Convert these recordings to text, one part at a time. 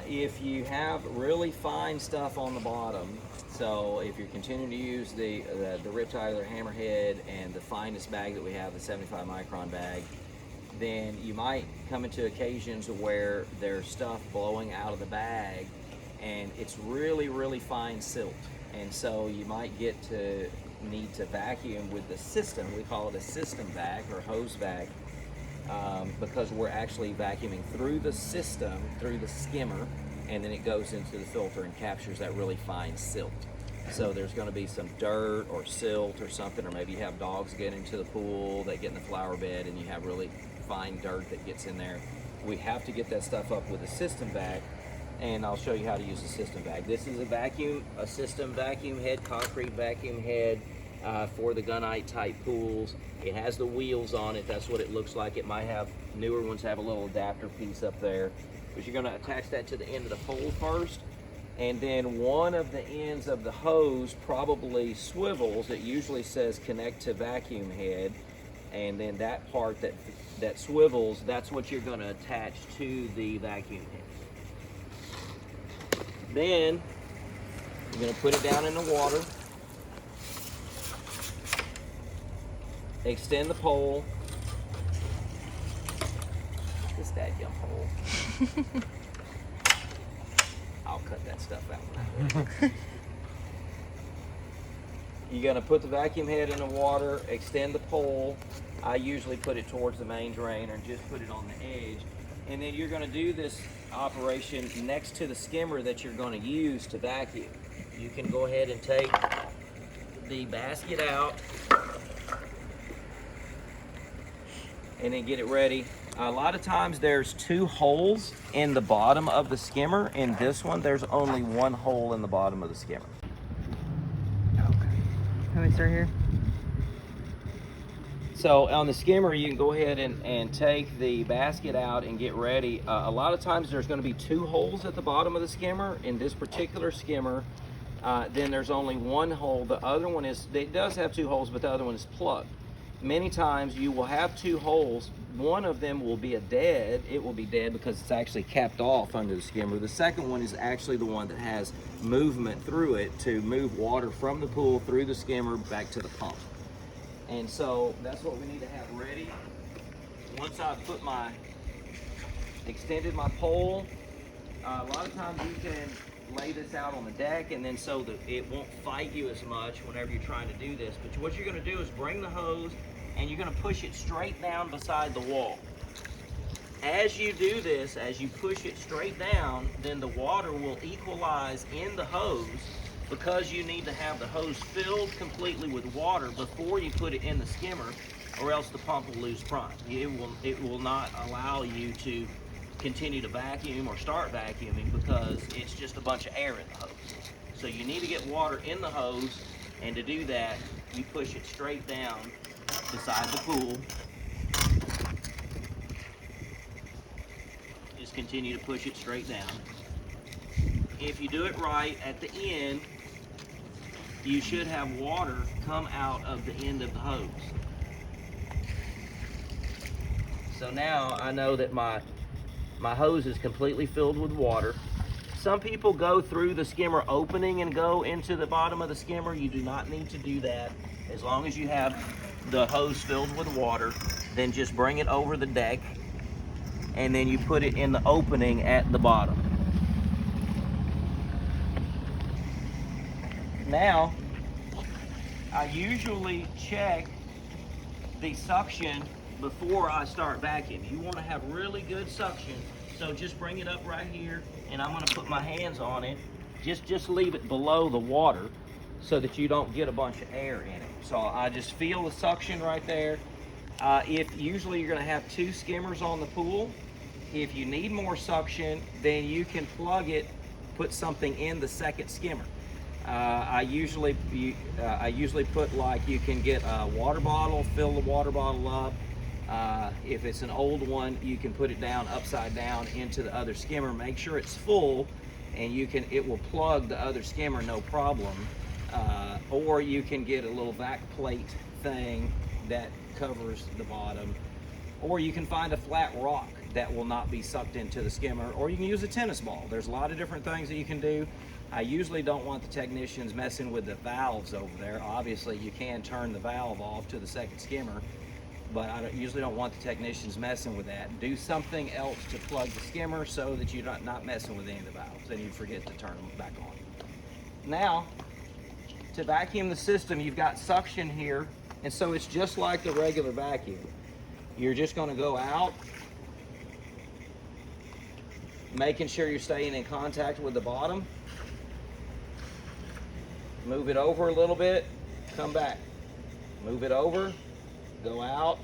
If you have really fine stuff on the bottom, so if you're continuing to use the Riptide or Hammerhead and the finest bag that we have, the 75 micron bag, then you might come into occasions where there's stuff blowing out of the bag and it's really, really fine silt. And so you might need to vacuum with the system. We call it a system vac or hose vac, because we're actually vacuuming through the system, through the skimmer, and then it goes into the filter and captures that really fine silt. So there's going to be some dirt or silt or something, or maybe you have dogs get into the pool, they get in the flower bed, and you have really fine dirt that gets in there. We have to get that stuff up with a system vac, and I'll show you how to use the system vac. This is a system vacuum head, concrete vacuum head for the gunite type pools. It has the wheels on it. That's what it looks like. It might have, newer ones have a little adapter piece up there, but you're going to attach that to the end of the pole first, and then one of the ends of the hose probably swivels. It usually says connect to vacuum head, and then that part that swivels, that's what you're going to attach to the vacuum head. Then you're going to put it down in the water, extend the pole. This dadgum pole. I'll cut that stuff out. You're going to put the vacuum head in the water, extend the pole. I usually put it towards the main drain or just put it on the edge. And then you're going to do this operation next to the skimmer that you're going to use to vacuum. You can go ahead and take the basket out and then get it ready. A lot of times there's two holes in the bottom of the skimmer. In this one, there's only one hole in the bottom of the skimmer. Okay. Can we start here? So on the skimmer, you can go ahead and take the basket out and get ready. A lot of times there's going to be two holes at the bottom of the skimmer. In this particular skimmer, then there's only one hole. The other one it does have two holes, but the other one is plugged. Many times you will have two holes. One of them will be it will be dead because it's actually capped off under the skimmer. The second one is actually the one that has movement through it to move water from the pool through the skimmer back to the pump. And so that's what we need to have ready. Once I've extended my pole, a lot of times you can lay this out on the deck, and then so that it won't fight you as much whenever you're trying to do this. But what you're going to do is bring the hose and you're going to push it straight down beside the wall. As you do this, as you push it straight down, then the water will equalize in the hose, because you need to have the hose filled completely with water before you put it in the skimmer, or else the pump will lose prime. It will not allow you to continue to vacuum or start vacuuming because it's just a bunch of air in the hose. So you need to get water in the hose, and to do that, you push it straight down beside the pool. Just continue to push it straight down. If you do it right, at the end, you should have water come out of the end of the hose. So now I know that my hose is completely filled with water. Some people go through the skimmer opening and go into the bottom of the skimmer. You do not need to do that. As long as you have the hose filled with water, then just bring it over the deck, and then you put it in the opening at the bottom. Now, I usually check the suction before I start vacuuming. You want to have really good suction, so just bring it up right here, and I'm going to put my hands on it. Just leave it below the water so that you don't get a bunch of air in it. So I just feel the suction right there. Usually you're going to have two skimmers on the pool. If you need more suction, then you can plug it, put something in the second skimmer. I usually put, like, you can get a water bottle, fill the water bottle up. If it's an old one, you can put it down upside down into the other skimmer. Make sure it's full, and it will plug the other skimmer no problem. Or you can get a little vac plate thing that covers the bottom. Or you can find a flat rock that will not be sucked into the skimmer, or you can use a tennis ball. There's a lot of different things that you can do. I usually don't want the technicians messing with the valves over there. Obviously, you can turn the valve off to the second skimmer, but I usually don't want the technicians messing with that. Do something else to plug the skimmer so that you're not messing with any of the valves and you forget to turn them back on. Now, to vacuum the system, you've got suction here, and so it's just like the regular vacuum. You're just going to go out, making sure you're staying in contact with the bottom. Move it over a little bit, come back. Move it over, go out.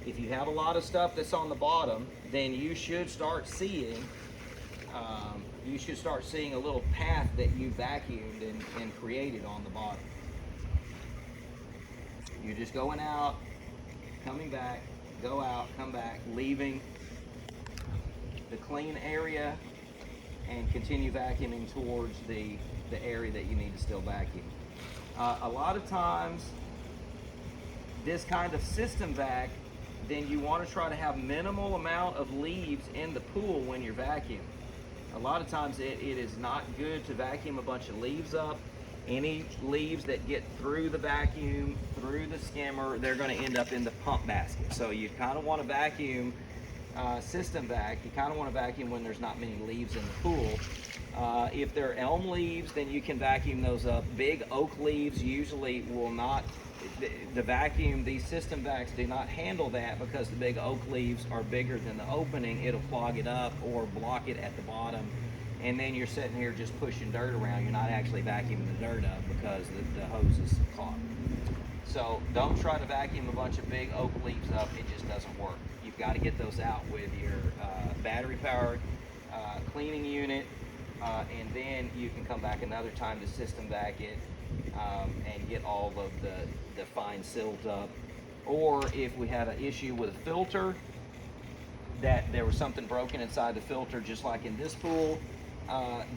If you have a lot of stuff that's on the bottom, then you should start seeing a little path that you vacuumed and created on the bottom. You're just going out, coming back, go out, come back, leaving the clean area and continue vacuuming towards the area that you need to still vacuum. A lot of times, this kind of system vac, then you want to try to have minimal amount of leaves in the pool when you're vacuuming. A lot of times it is not good to vacuum a bunch of leaves up. Any leaves that get through the vacuum, through the skimmer, they're going to end up in the pump basket. So you kind of want to vacuum system vac. You kind of want to vacuum when there's not many leaves in the pool. If they're elm leaves, then you can vacuum those up. Big oak leaves usually will not. The vacuum, these system vacs do not handle that because the big oak leaves are bigger than the opening. It'll clog it up or block it at the bottom. And then you're sitting here just pushing dirt around. You're not actually vacuuming the dirt up because the hose is clogged. So don't try to vacuum a bunch of big oak leaves up. It just doesn't work. You've got to get those out with your battery-powered cleaning unit, and then you can come back another time to system vac it and get all of the fine silt up. Or if we had an issue with a filter, that there was something broken inside the filter, just like in this pool,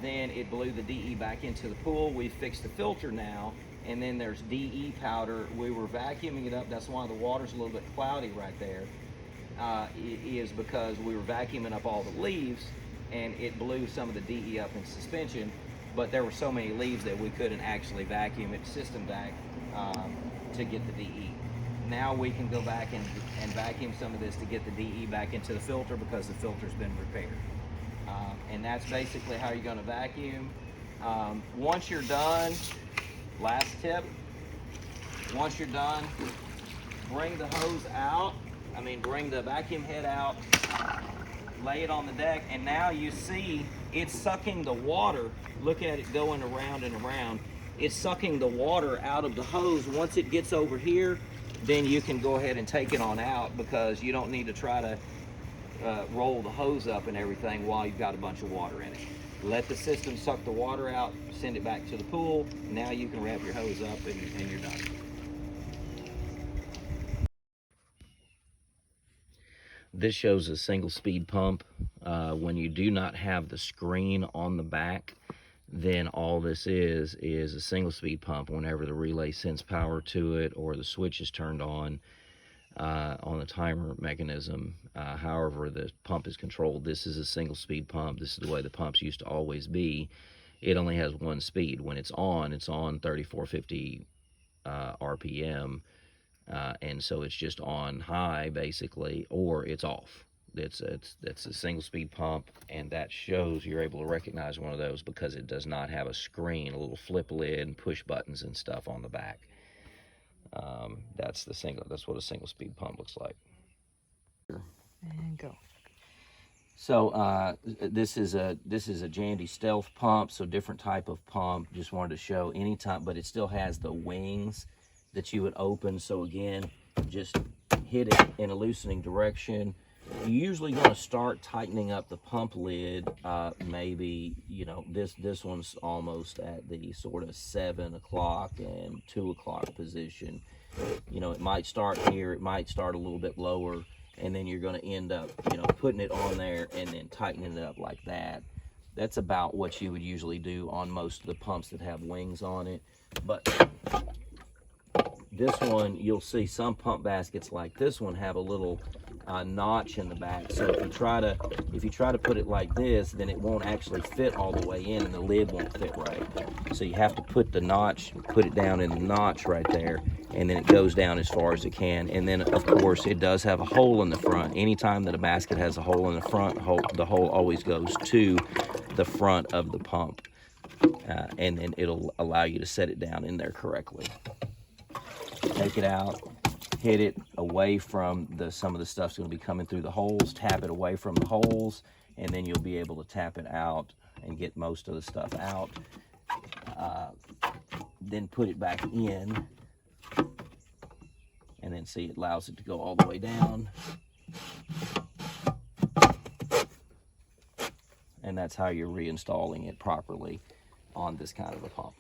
then it blew the DE back into the pool. We fixed the filter now, and then there's DE powder. We were vacuuming it up. That's why the water's a little bit cloudy right there. Is because we were vacuuming up all the leaves, and it blew some of the DE up in suspension. But there were so many leaves that we couldn't actually vacuum it system vac to get the DE. Now we can go back and vacuum some of this to get the DE back into the filter because the filter's been repaired. And that's basically how you're going to vacuum. Once you're done, last tip, once you're done, bring the hose out. Bring the vacuum head out, lay it on the deck, and now you see it's sucking the water. Look at it going around and around. It's sucking the water out of the hose. Once it gets over here, then you can go ahead and take it on out because you don't need to try to roll the hose up and everything while you've got a bunch of water in it. Let the system suck the water out, send it back to the pool. Now you can wrap your hose up and you're done. This shows a single speed pump. When you do not have the screen on the back, then all this is a single speed pump. Whenever the relay sends power to it or the switch is turned on the timer mechanism, however the pump is controlled, this is a single speed pump. This is the way the pumps used to always be. It only has one speed. When it's on 3450 RPM. And so it's just on high basically, or it's off. It's a single speed pump, and that shows you're able to recognize one of those because it does not have a screen, a little flip lid and push buttons and stuff on the back. That's what a single speed pump looks like. And go. So this is a Jandy Stealth pump, so different type of pump. Just wanted to show any type, but it still has the wings that you would open. So again, just hit it in a loosening direction. You're usually going to start tightening up the pump lid. Maybe, this one's almost at the sort of 7 o'clock and 2 o'clock position. It might start here, it might start a little bit lower, and then you're going to end up, putting it on there and then tightening it up like that. That's about what you would usually do on most of the pumps that have wings on it. But This one, you'll see some pump baskets like this one have a little notch in the back. So if you try to put it like this, then it won't actually fit all the way in, and the lid won't fit right. So you have to put it down in the notch right there, and then it goes down as far as it can. And then of course it does have a hole in the front. Anytime that a basket has a hole in the front, the hole always goes to the front of the pump, and then it'll allow you to set it down in there correctly. Take it out, hit it away from some of the stuff's going to be coming through the holes. Tap it away from the holes, and then you'll be able to tap it out and get most of the stuff out. Then put it back in, and then see, it allows it to go all the way down. And that's how you're reinstalling it properly on this kind of a pump.